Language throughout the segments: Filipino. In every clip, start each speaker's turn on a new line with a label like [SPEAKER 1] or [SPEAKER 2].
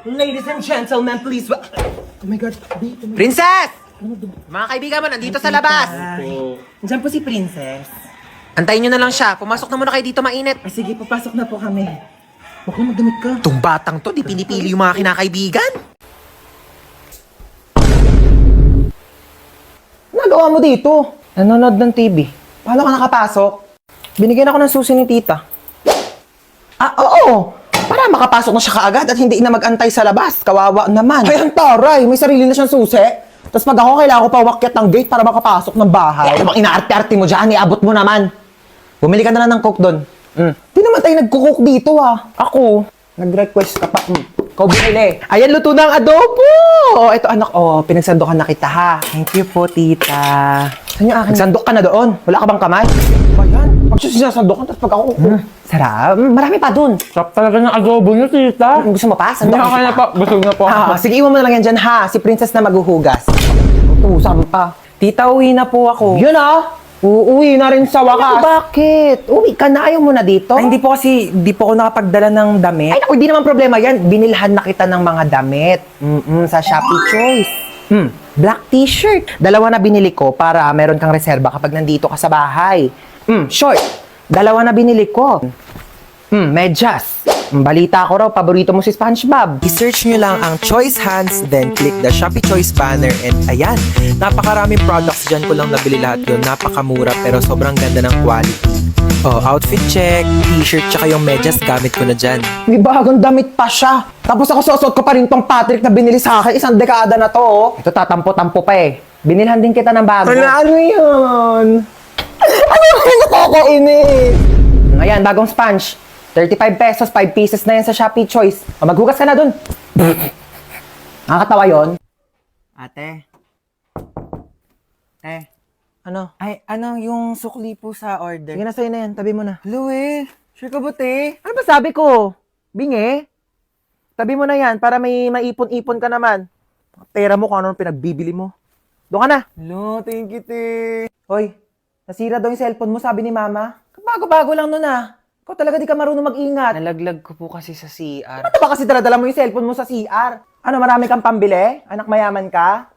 [SPEAKER 1] Ladies and gentlemen, please. Oh my God,
[SPEAKER 2] Princess! Mga kaibigan mo, nandito sa labas.
[SPEAKER 1] Diyan po si Princess.
[SPEAKER 2] Antayin nyo na lang siya. Pumasok na muna kayo dito, mainit.
[SPEAKER 1] Ay, sige, papasok na po kami. Baka magdamit ka.
[SPEAKER 2] Itong batang to, di pinipili yung mga kinakaibigan.
[SPEAKER 1] Nagawa mo dito? Nanonood ng TV. Paano ka nakapasok? Binigyan ako ng susi ni tita. Ah, oo! Para makapasok na siya kaagad at hindi na mag-antay sa labas. Kawawa naman. Ay, ang taray! May sarili na siyang susi. Tapos pag ako, kailangan ko pa wakyat ng gate para makapasok ng bahay. Ano bang inaarte-arte mo dyan? Iabot mo naman. Bumili ka na lang ng coke doon. Di naman tayo nagkukook dito Ako, nag-request ka pa. Ikaw binili. Ayan, luto na ang adobo! Ito anak, pinagsandokan na kita ha. Thank you po, tita. Saan yung akin? Nagsandok ka na doon. Wala ka bang kamay? Ba yan? Pag siya sinasandokan, tapos pag ako... Sarap. Marami pa dun.
[SPEAKER 3] Sarap talaga ng adobo niyo, tita.
[SPEAKER 1] Gusto mo pa?
[SPEAKER 3] Hindi, okay na po. Busog na po.
[SPEAKER 1] Sige, iwan mo na lang yan dyan ha. Si Princess na maghuhugas. Utusan pa. Tita, uwi na po ako. Yun uuwi na rin sa wakas. Bakit? Uwi ka na, ayaw mo na dito? Ay, hindi po ako nakapagdala ng damit. Ay, naku, hindi naman problema yan. Binilhan na kita ng mga damit. Sa Shopee Choice. Black t-shirt. 2 na binili ko para meron kang reserba kapag nandito ka sa bahay. Short. 2 na binili ko. Medyas. Balita ko raw, paborito mo si SpongeBob.
[SPEAKER 2] I-search nyo lang ang Choice Hands, then click the Shopee Choice banner, and ayan, napakaraming products dyan ko lang nabili lahat yun. Napakamura pero sobrang ganda ng quality. Outfit check, t-shirt, tsaka yung medyas gamit ko na dyan.
[SPEAKER 1] May bagong damit pa siya. Tapos ako susuot ko pa rin tong Patrick na binili sa akin. 1 dekada na to. Ito tatampo-tampo pa eh. Binilhan din kita ng bago. Ano yun? Ano yung nakakainis? Ayan, bagong sponge. 35 pesos, 5 pieces na yan sa Shopee Choice. Maghugas ka na dun. Nakakatawa yun.
[SPEAKER 3] Ate.
[SPEAKER 1] Ano?
[SPEAKER 3] Ay, ano yung sukli po sa order?
[SPEAKER 1] Sige na, sa'yo na yan. Tabi mo na.
[SPEAKER 3] Hello sure ka ba, te?
[SPEAKER 1] Ano ba sabi ko? Bingi? Tabi mo na yan para may maipon-ipon ka naman. Pera mo kung ano pinagbibili mo. Doon ka na.
[SPEAKER 3] Hello, thank you, te.
[SPEAKER 1] Hoy, nasira daw yung cellphone mo, sabi ni mama. Bago-bago lang nun Ikaw talaga di ka marunong mag-ingat.
[SPEAKER 3] Nalaglag ko po kasi sa CR.
[SPEAKER 1] Ano ba kasi dala mo yung cellphone mo sa CR? Ano, marami kang pambili? Anak mayaman ka?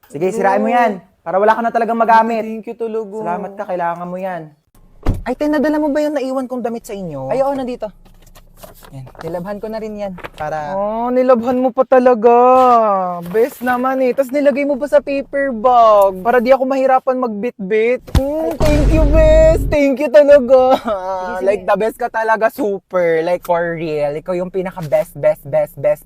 [SPEAKER 1] Sige, sirain mo yan. Para wala ka na talagang magamit.
[SPEAKER 3] Thank you, Tulugo.
[SPEAKER 1] Salamat ka, kailangan mo yan. Ay, nadala mo ba yung naiwan kong damit sa inyo? Ay, oo, nandito. Yan, nilabhan ko na rin yan. Para...
[SPEAKER 3] Nilabhan mo pa talaga. Best naman Tapos nilagay mo pa sa paper bag. Para di ako mahirapan magbit-bit. Thank you, best. Thank you talaga.
[SPEAKER 1] Sige.
[SPEAKER 3] Like, the best ka talaga, super. Like, for real. Ikaw yung pinaka-best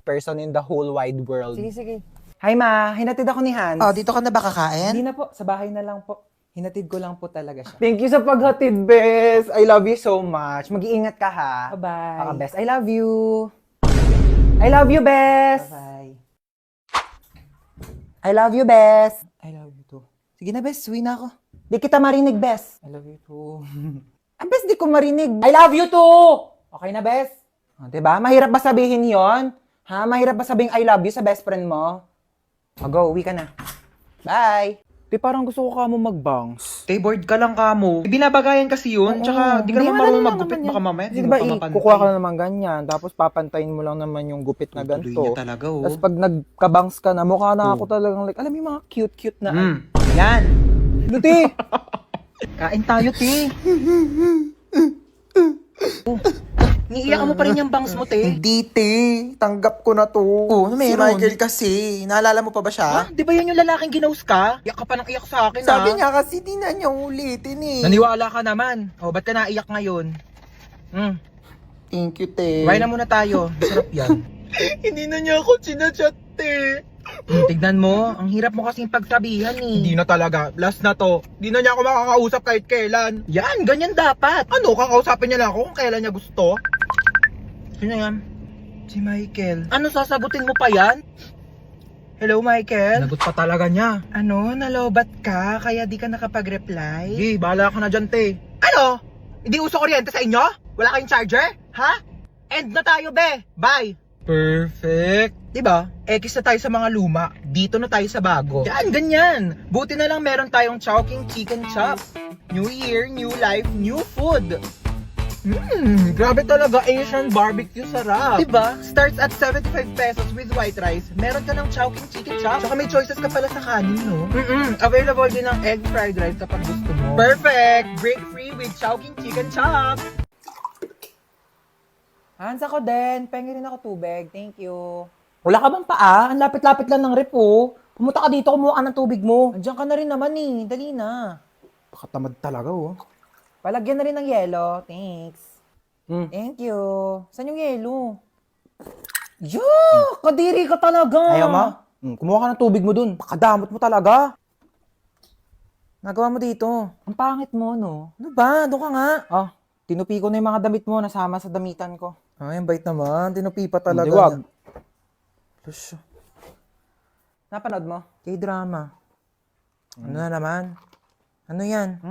[SPEAKER 3] person in the whole wide world.
[SPEAKER 1] Sige. Hi, ma. Hinatid ako ni Hans.
[SPEAKER 2] Dito ka na ba kakain?
[SPEAKER 1] Hindi na po. Sa bahay na lang po. Hinatid ko lang po talaga siya.
[SPEAKER 3] Thank you sa paghatid, best. I love you so much.
[SPEAKER 1] Mag-iingat ka, ha?
[SPEAKER 3] Bye-bye.
[SPEAKER 1] Best. I love you. I love you, Best.
[SPEAKER 3] Bye.
[SPEAKER 1] I love you, Best.
[SPEAKER 3] I love you too.
[SPEAKER 1] Sige na, Best. Uwi na ako. Di kita marinig, Best.
[SPEAKER 3] I love you too.
[SPEAKER 1] Best, di ko marinig. I love you too! Okay na, Best? Diba? Mahirap ba sabihin yon? Ha? Mahirap ba sabihin I love you sa best friend mo? Go, uwi ka na. Bye!
[SPEAKER 3] Di parang gusto ko ka mo mag-bounce.
[SPEAKER 2] Bored ka lang ka mo. Binabagayan kasi yun, tsaka di ka naman marunong maggupit, baka mamaya
[SPEAKER 3] Di ba, kukuha ka na naman ganyan, tapos papantayin mo lang naman yung gupit na
[SPEAKER 2] Tuloy
[SPEAKER 3] ganito.
[SPEAKER 2] niya talaga,
[SPEAKER 3] Tapos pag nagkabangs ka na, mukha na ako talagang like, alam mo yung mga cute-cute na.
[SPEAKER 1] Yan!
[SPEAKER 3] Luti!
[SPEAKER 1] Kain tayo, Ti! Niiyak mo pa rin yung bangs mo, Te.
[SPEAKER 2] Hindi, te. Tanggap ko na to.
[SPEAKER 1] ano
[SPEAKER 2] Si
[SPEAKER 1] meron?
[SPEAKER 2] Michael kasi. Naalala mo pa ba siya?
[SPEAKER 1] Di ba yan yung lalaking ginaus ka? Iyak ka pa ng iyak sa akin,
[SPEAKER 2] Sabi niya kasi di na niya ulitin eh.
[SPEAKER 1] Naniwala ka naman. Ba't ka naiyak ngayon?
[SPEAKER 2] Thank you, te.
[SPEAKER 1] Try na muna tayo. Sarap yan.
[SPEAKER 3] Hindi na niya ako sinachat, te.
[SPEAKER 1] Tignan mo, ang hirap mo kasing pagsabihan
[SPEAKER 3] Hindi
[SPEAKER 1] eh.
[SPEAKER 3] na talaga. Last na to. Hindi na niya ako makakausap kahit kailan.
[SPEAKER 1] Yan, ganyan dapat.
[SPEAKER 3] Ano, kakausapin niya lang ako kung kailan niya gusto?
[SPEAKER 1] Sino yan?
[SPEAKER 3] Si Michael.
[SPEAKER 1] Ano, sasagutin mo pa yan? Hello, Michael?
[SPEAKER 3] Nagot pa talaga niya.
[SPEAKER 1] Ano, nalobat ka? Kaya di ka nakapag-reply?
[SPEAKER 3] Sige, bahala ka na dyan, te.
[SPEAKER 1] Ano? Hindi uso kuryente sa inyo? Wala kayong charger? Ha? End na tayo, be. Bye.
[SPEAKER 3] Perfect.
[SPEAKER 1] Diba? X na tayo sa mga luma. Dito na tayo sa bago. Yan, ganyan. Buti na lang meron tayong Chowking Chicken Chop. New year, new life, new food.
[SPEAKER 3] Grabe talaga, Asian barbecue sarap.
[SPEAKER 1] Diba? Starts at 75 pesos with white rice. Meron ka ng Chowking chicken chop. Tsaka may choices ka pala sa kanin, no?
[SPEAKER 3] Available din ang egg fried rice kapag gusto mo.
[SPEAKER 1] Perfect! Break free with Chowking chicken chop.
[SPEAKER 3] Hans, ako din. Pengi rin ako tubig. Thank you.
[SPEAKER 1] Wala ka bang paa? Ang lapit-lapit lang ng rep, oh. Pumunta ka dito, kumuha ka ng tubig mo.
[SPEAKER 3] Andiyan ka na rin naman eh. Dali na.
[SPEAKER 1] Pakatamad talaga, oh.
[SPEAKER 3] Palagyan na rin ng yelo. Thanks.
[SPEAKER 1] Mm.
[SPEAKER 3] Thank you. Saan yung yelo? Yo! Kadiri ka talaga.
[SPEAKER 1] Ayaw mo? Kumuha ka ng tubig mo dun. Pakadamot mo talaga.
[SPEAKER 3] Nagawa mo dito. Ang pangit mo, no?
[SPEAKER 1] Ano ba? Doon ka nga.
[SPEAKER 3] Ah, tinupi ko na yung mga damit mo. Nasama sa damitan ko.
[SPEAKER 1] Ay, ang bait naman. Tinupi pa talaga.
[SPEAKER 3] Hindi, wag.
[SPEAKER 1] Plus,
[SPEAKER 3] Napanood mo?
[SPEAKER 1] K-drama. Ano na naman? Ano yan?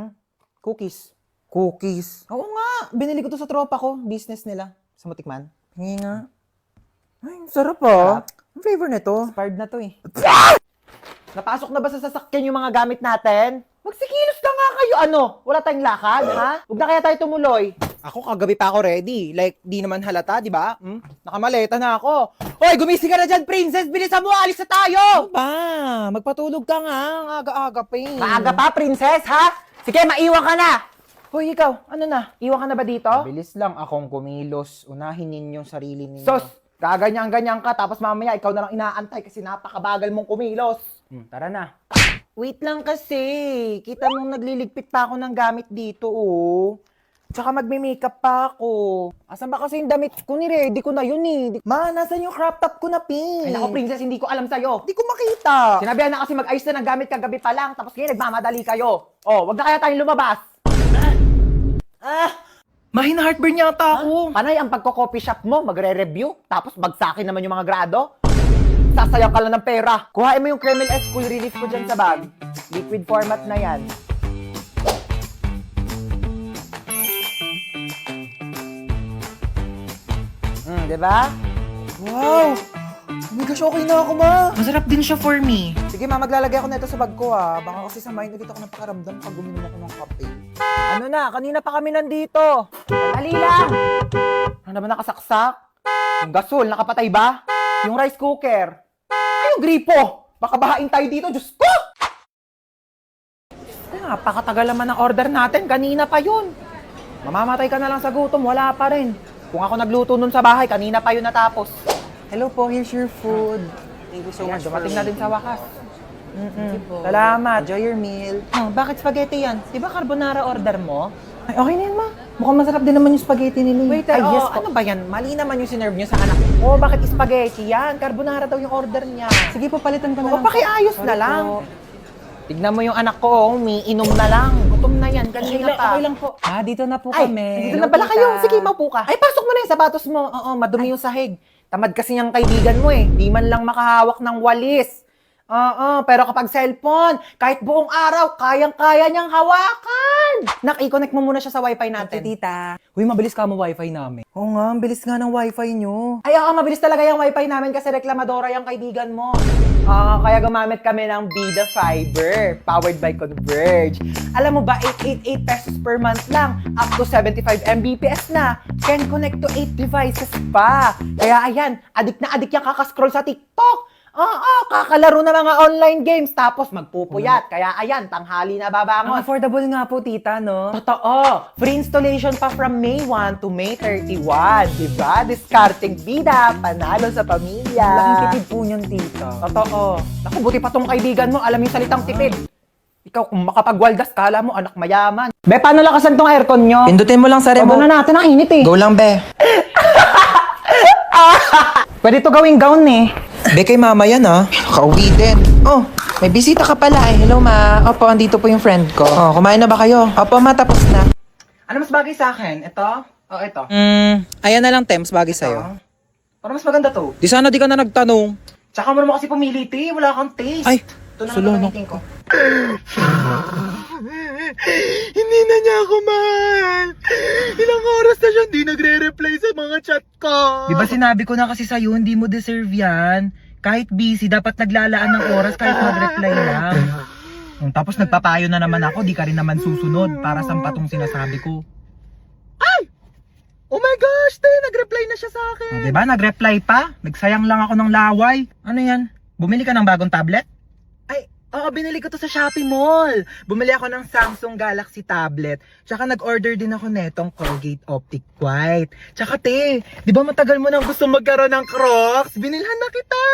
[SPEAKER 3] Cookies.
[SPEAKER 1] Cookies.
[SPEAKER 3] Oo nga. Binili ko to sa tropa ko. Business nila. Sa Mutikman.
[SPEAKER 1] Hingi nga. Ay, ang sarap ah. Ang flavor nito.
[SPEAKER 3] Expired na to eh.
[SPEAKER 1] Napasok na ba sa sasakyan yung mga gamit natin? Magsikilos na nga kayo. Ano? Wala tayong lakad, ha? Huwag na kaya tayo tumuloy. Ako kagabi pa ako ready. Like, di naman halata, di ba? Nakamaleta na ako. Hoy, gumising ka na dyan, princess! Bilisan mo, alis na tayo!
[SPEAKER 3] Ano ba? Magpatulog ka nga. Ang aga-aga pa eh.
[SPEAKER 1] Maaga pa, princess, ha? Sige, maiwan ka na! Hoy, ikaw, ano na? Iwan ka na ba dito?
[SPEAKER 3] Bilis lang akong kumilos. Unahin ninyo sarili ninyo.
[SPEAKER 1] Sos, gaganyan-ganyan ka, tapos mamaya ikaw na lang inaantay kasi napakabagal mong kumilos.
[SPEAKER 3] Tara na.
[SPEAKER 1] Wait lang kasi. Kita mong nagliligpit pa ako ng gamit dito, oh. Tsaka magme-makeup pa ako.
[SPEAKER 3] Asan ba kasi yung damit ko? Ni-ready ko na yun eh.
[SPEAKER 1] Ma, nasan yung crop top ko na pink?
[SPEAKER 3] Ay, naku,
[SPEAKER 1] princess, hindi ko alam sa'yo.
[SPEAKER 3] Hindi ko makita.
[SPEAKER 1] Sinabihan na kasi mag-ayos na ng gamit kagabi pa lang, tapos ngayon nagmamadali kayo. Oh, wag na kaya tayong lumabas.
[SPEAKER 3] Mahina heartburn yata ako.
[SPEAKER 1] Panay ang pagko-copy shop mo, magre-review, tapos bagsakin naman yung mga grado. Sasayaw ka lang ng pera. Kuhain mo yung Kreml S Cool Relief ko dyan sa bag. Liquid format na yan. Diba?
[SPEAKER 3] Wow! Oh my gosh, okay na ako, ma.
[SPEAKER 1] Masarap din siya for me.
[SPEAKER 3] Sige, ma, maglalagay ako nito sa bag ko, ha. Baka kasi samayin ulit ako ng pakaramdam pag uminom ako ng kape.
[SPEAKER 1] Ano na, kanina pa kami nandito. Dali lang. Ano naman nakasaksak? Yung gasol, nakapatay ba? Yung rice cooker. Ay, yung gripo. Baka bahain tayo dito, Diyos ko! Napakatagal naman ng order natin. Kanina pa yun. Mamamatay ka na lang sa gutom, wala pa rin. Kung ako nagluto nun sa bahay, kanina pa yun natapos.
[SPEAKER 3] Hello po, here's your food. Thank you so
[SPEAKER 1] Ayan,
[SPEAKER 3] much
[SPEAKER 1] dumating na din sa wakas.
[SPEAKER 3] Salamat. Enjoy your meal.
[SPEAKER 1] Bakit spaghetti yan? Di ba carbonara order mo?
[SPEAKER 3] Ay, okay na yan, ma. Mukhang masarap din naman yung spaghetti nila.
[SPEAKER 1] Waiter,
[SPEAKER 3] Ay, yes po.
[SPEAKER 1] ano ba yan? Mali naman yung sinerve nyo sa anak ko. Bakit spaghetti yan? Carbonara daw yung order niya.
[SPEAKER 3] Sige po, palitan ko na
[SPEAKER 1] O,
[SPEAKER 3] lang.
[SPEAKER 1] pakiayos
[SPEAKER 3] Sorry
[SPEAKER 1] na lang.
[SPEAKER 3] po.
[SPEAKER 1] Tignan mo yung anak ko, umiinom na lang. Gutom na yan, kanina pa.
[SPEAKER 3] Okay lang po. Dito na po
[SPEAKER 1] Ay,
[SPEAKER 3] kami.
[SPEAKER 1] dito
[SPEAKER 3] Hello,
[SPEAKER 1] na pala
[SPEAKER 3] tita.
[SPEAKER 1] kayo. Sige, maupo ka. Ay, pasok mo na yung sapatos mo. Oo, madumi yung sahig. Tamad kasi yung kaibigan mo eh. Di man lang makahawak ng walis. Oo, pero kapag cellphone, kahit buong araw, kayang-kaya niyang hawakan. Nak, i-connect mo muna siya sa wifi natin.
[SPEAKER 3] Okay, tita. Uy, mabilis ka mo wifi namin. Oo nga, ang bilis nga ng wifi nyo.
[SPEAKER 1] Ay, mabilis talaga yung wifi namin kasi reklamadora yung kaibigan mo. Kaya gumamit kami ng Bida Fiber, powered by Converge. Alam mo ba, 888 pesos per month lang, up to 75 Mbps na. Can connect to 8 devices pa. Kaya ayan, adik na adik yung kakascroll sa TikTok. Kakalaro na mga online games, tapos magpupuyat. Kaya ayan, tanghali na
[SPEAKER 3] Ang
[SPEAKER 1] babangon.
[SPEAKER 3] affordable nga po, tita, no?
[SPEAKER 1] Totoo. Free installation pa from May 1 to May 31. Diba? Discarding bida, panalo sa pamilya.
[SPEAKER 3] Laking tipid po niyan, tita.
[SPEAKER 1] Totoo. Naku, buti pa tong kaibigan mo, alam yung salitang tipid. Ikaw, kung makapagwaldas, kala mo anak mayaman. Be, paano lakasan tong aircon nyo?
[SPEAKER 3] Pindutin mo lang sa
[SPEAKER 1] Pwede na natin, ang init eh.
[SPEAKER 3] Go lang, be.
[SPEAKER 1] Pwede to gawing gown eh.
[SPEAKER 3] Be, kay mama yan, ha? Nakauwi din. Oh, may bisita ka pala eh. Hello, ma. Opo, andito po yung friend ko. Oh, kumain na ba kayo? Opo, ma, tapos na.
[SPEAKER 1] Ano mas bagay sa akin? Ito? O ito?
[SPEAKER 3] Ayan na lang, Tems, bagay sa'yo.
[SPEAKER 1] Para mas maganda to.
[SPEAKER 3] Di sana di ka na nagtanong.
[SPEAKER 1] Tsaka mo naman kasi pumili, te. Wala kang taste.
[SPEAKER 3] Ay,
[SPEAKER 1] ito na
[SPEAKER 3] sulo,
[SPEAKER 1] ang
[SPEAKER 3] no?
[SPEAKER 1] gagamitin ko.
[SPEAKER 3] Hindi na niya ako mahal. Ilang oras na siya hindi nagre-reply sa mga chat ko.
[SPEAKER 1] Di ba sinabi ko na kasi sa'yo, hindi mo deserve yan. Kahit busy, dapat naglalaan ng oras kahit mag-reply lang. Tapos nagpapayo na naman ako, di ka rin naman susunod para sa patong sinasabi ko. Oh my gosh, te, nag-reply na siya sa akin.
[SPEAKER 3] Diba, nag-reply pa? Nagsayang lang ako ng laway. Ano yan? Bumili ka ng bagong tablet?
[SPEAKER 1] Ay, oo, binili ko to sa Shopee Mall. Bumili ako ng Samsung Galaxy tablet. Tsaka nag-order din ako netong Colgate Optic White. Tsaka te, di ba matagal mo nang gusto magkaroon ng Crocs? Binilhan na kita.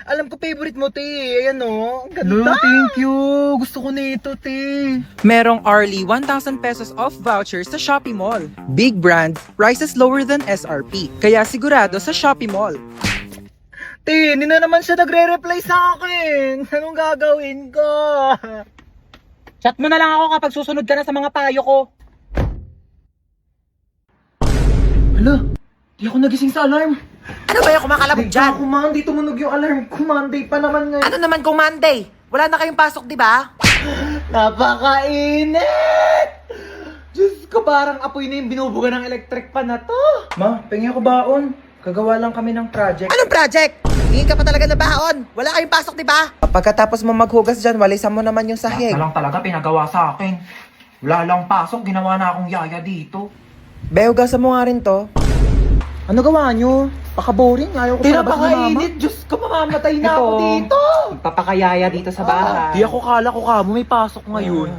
[SPEAKER 1] Alam ko favorite mo, te. Ayan o, ang ganda.
[SPEAKER 3] Thank you. Gusto ko na ito, te.
[SPEAKER 2] Merong Arly 1,000 pesos off vouchers sa Shopee Mall. Big brand, prices lower than SRP. Kaya sigurado sa Shopee Mall.
[SPEAKER 1] Te, hindi na naman siya nagre-reply sa akin. Anong gagawin ko?
[SPEAKER 3] Chat mo na lang ako kapag susunod ka na sa mga payo ko.
[SPEAKER 1] Hala, di ako nagising sa alarm.
[SPEAKER 2] Ano ba yung kumakalabog dyan?
[SPEAKER 1] Ako, man, di tumunog yung alarm ko. Monday pa naman ngayon.
[SPEAKER 2] Ano naman kung Monday? Wala na kayong pasok, di ba?
[SPEAKER 1] Napakainit! Diyos ko, parang apoy na yung binubuga ng electric pan na to.
[SPEAKER 3] Ma, pengi ako baon. Gagawa lang kami ng project.
[SPEAKER 2] Anong project? Hindi ka pa talaga na baon. Wala kayong pasok, di ba?
[SPEAKER 1] Pagkatapos mo maghugas dyan, walisan mo naman yung sahig.
[SPEAKER 3] Lang talaga pinagawa sa akin. Wala lang pasok, ginawa na akong yaya dito.
[SPEAKER 1] Be, hugasan mo nga rin to. Ano gawa nyo? Paka-boring, ayaw ko sa labas na mama. Diyos ko, mamamatay na ako dito.
[SPEAKER 3] Papakayaya dito sa bahay.
[SPEAKER 1] Di ako kala ko kamo, may pasok ngayon.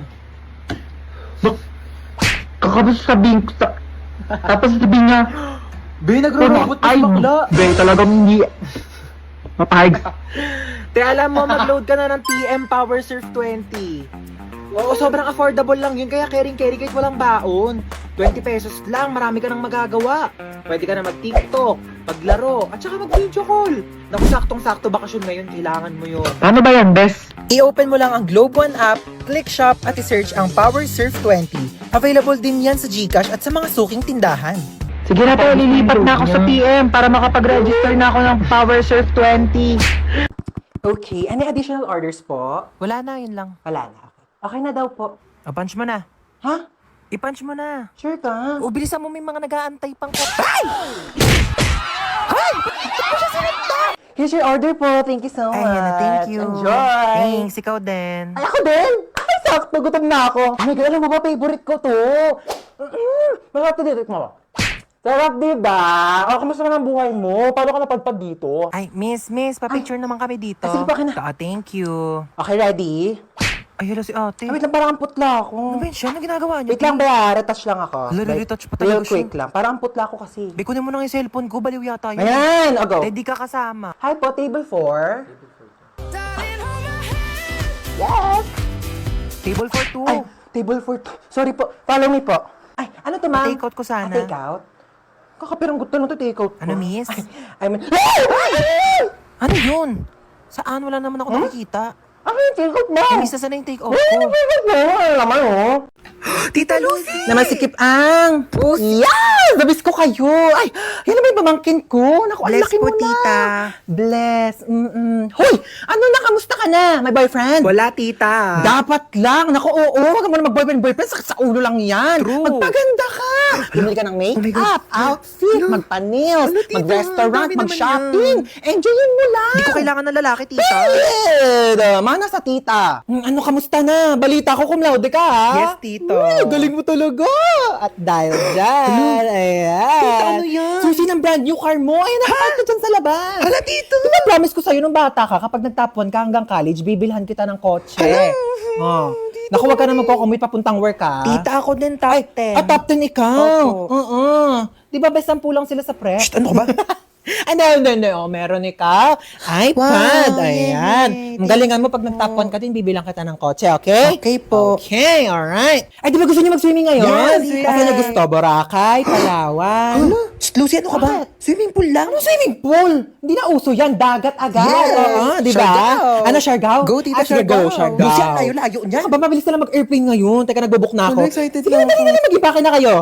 [SPEAKER 4] Kakabas sabihin ko sa... Tapos sabihin niya,
[SPEAKER 1] Be, nagro-robot
[SPEAKER 4] ay,
[SPEAKER 1] yung bakla.
[SPEAKER 4] be, talagang hindi... Mapahig.
[SPEAKER 1] Te, alam mo, mag-load ka na ng TM Power Surf 20. Oo, sobrang affordable lang yun, kaya caring-carry kahit walang baon. 20 pesos lang, marami ka nang magagawa. Pwede ka na mag-TikTok, maglaro, at saka mag-video call. Naku, saktong-sakto bakasyon ngayon, kailangan mo yun.
[SPEAKER 4] Paano ba yan, Bes?
[SPEAKER 2] I-open mo lang ang Globe One app, click shop at i-search ang Power Surf 20. Available din yan sa GCash at sa mga suking tindahan.
[SPEAKER 4] Sige na po, lilipat na ako sa PM para makapag-register na ako ng Power Surf 20.
[SPEAKER 1] Okay, any additional orders po?
[SPEAKER 2] Wala na, yun lang.
[SPEAKER 1] Wala na. Okay na daw po.
[SPEAKER 2] I-punch mo na.
[SPEAKER 1] Ha?
[SPEAKER 2] I-punch mo na.
[SPEAKER 1] Sure ka?
[SPEAKER 2] O, bilisan mo, may mga nag-aantay pang
[SPEAKER 1] Here's your order po. Thank you so much.
[SPEAKER 2] Ayan na, thank you.
[SPEAKER 1] Enjoy.
[SPEAKER 2] Thanks, ikaw din.
[SPEAKER 1] Ay, ako din! Ay, sakto, gutom na ako. Oh my God, alam mo ba, favorite ko to. Masarap to dito mo. Sarap, diba? O, kamusta naman ang buhay mo? Paano ka napadpad dito?
[SPEAKER 2] Ay, miss, papicture naman kami dito.
[SPEAKER 1] Sige, baka na.
[SPEAKER 2] Thank you.
[SPEAKER 1] Okay, ready?
[SPEAKER 2] Ay, hello si ate.
[SPEAKER 1] Wait lang, parang ang putla ako.
[SPEAKER 2] Ano ba yun siya? Ano ginagawa niya?
[SPEAKER 1] Wait lang ba? Retouch lang ako.
[SPEAKER 2] Hala,
[SPEAKER 1] Like,
[SPEAKER 2] retouch pa talaga
[SPEAKER 1] real quick lang. Parang ang putla ako kasi.
[SPEAKER 2] Be, kunin mo na yung cellphone ko. Baliw yata yun.
[SPEAKER 1] Ayan! O, go.
[SPEAKER 2] Hindi ka kasama.
[SPEAKER 1] Hi po, table 4. Yes!
[SPEAKER 2] Table for two.
[SPEAKER 1] Ay, table 4. Sorry po. Follow me po. Ay, ano to, ma'am?
[SPEAKER 2] Take out ko sana.
[SPEAKER 1] Take out? Kakapirang gusto lang to, take out po.
[SPEAKER 2] Ano, miss?
[SPEAKER 1] I mean...
[SPEAKER 2] Ano yun? Saan? Wala naman ako nakikita.
[SPEAKER 1] Ano yung take out, ma'am?
[SPEAKER 2] Miss, na sana yung take out
[SPEAKER 1] Ay,
[SPEAKER 2] ko.
[SPEAKER 1] take out mo. Ano naman, oh.
[SPEAKER 2] Tita Lucy!
[SPEAKER 1] Naman si Kip Ang. Yes! Nabis ko kayo. Ay, yan naman yung pamangkin ko. Naku, ang
[SPEAKER 2] Bless
[SPEAKER 1] laki
[SPEAKER 2] po,
[SPEAKER 1] mo na.
[SPEAKER 2] tita.
[SPEAKER 1] Bless. Hoy! Ano na? Kamusta ka na? May boyfriend?
[SPEAKER 2] Wala, tita.
[SPEAKER 1] Dapat lang. Naku, oo. Huwag mo na mag-boyfriend. Sakit sa ulo lang yan.
[SPEAKER 2] True.
[SPEAKER 1] Magpaganda ka. Bumili ka ng makeup, outfit, magpa-nails, mag-restaurant,
[SPEAKER 2] grabe naman
[SPEAKER 1] mag-shopping. Enjoyin mo lang.
[SPEAKER 2] Hindi ko kailangan ng lalaki, tita.
[SPEAKER 1] Pwede! Mana sa tita. Ano, kamusta na? Balita ko cum laude ka, ha?
[SPEAKER 2] Yes, tito.
[SPEAKER 1] Uy, galing mo talaga. At dahil dyan, ayan.
[SPEAKER 2] Tita, ano yan?
[SPEAKER 1] Susi ng brand new car mo. Ayan, nakapark ka dyan sa labas.
[SPEAKER 2] Hala, tito.
[SPEAKER 1] Diba promise ko sa'yo nung bata ka, kapag nag-top 1 ka hanggang college, bibilhan kita ng kotse. Oh. Naku, wag ka na magko-commute papuntang work, ha?
[SPEAKER 2] Tita, ako din top 10.
[SPEAKER 1] Top 10 ikaw.
[SPEAKER 2] Opo.
[SPEAKER 1] Oo. Di ba best 10 lang sila sa prep?
[SPEAKER 2] Shh, ano ka ba?
[SPEAKER 1] No. Meron ikaw. iPad.
[SPEAKER 2] Wow,
[SPEAKER 1] Ayan.
[SPEAKER 2] yay,
[SPEAKER 1] Ang galingan mo pag nag-top 1 ka din, bibilang kita ng kotse, okay?
[SPEAKER 2] Okay po.
[SPEAKER 1] Okay, alright. Ay, di ba gusto niyo mag-swimming ngayon?
[SPEAKER 2] Yes,
[SPEAKER 1] Kasi niyo gusto, Boracay, Palawan.
[SPEAKER 2] Shh, Lucy, ano ka ba?
[SPEAKER 1] Bakit?
[SPEAKER 2] Swimming pool lang.
[SPEAKER 1] Ano swimming pool? Hindi na uso yan. Dagat agad.
[SPEAKER 2] Yes.
[SPEAKER 1] Oo, di ba?
[SPEAKER 2] Siargao.
[SPEAKER 1] Ano, Siargao?
[SPEAKER 2] Go, tita,
[SPEAKER 1] sige,
[SPEAKER 2] Siargao.
[SPEAKER 1] go, Siargao.
[SPEAKER 2] Lucy, ang layo-layo niyan.
[SPEAKER 1] Saka ba, mabilis na lang mag-airplane ngayon? Teka, nagbubuk na ako.
[SPEAKER 2] Ano, excited
[SPEAKER 1] Sige
[SPEAKER 2] na
[SPEAKER 1] na,
[SPEAKER 2] ako.
[SPEAKER 1] mag-ipake na kayo.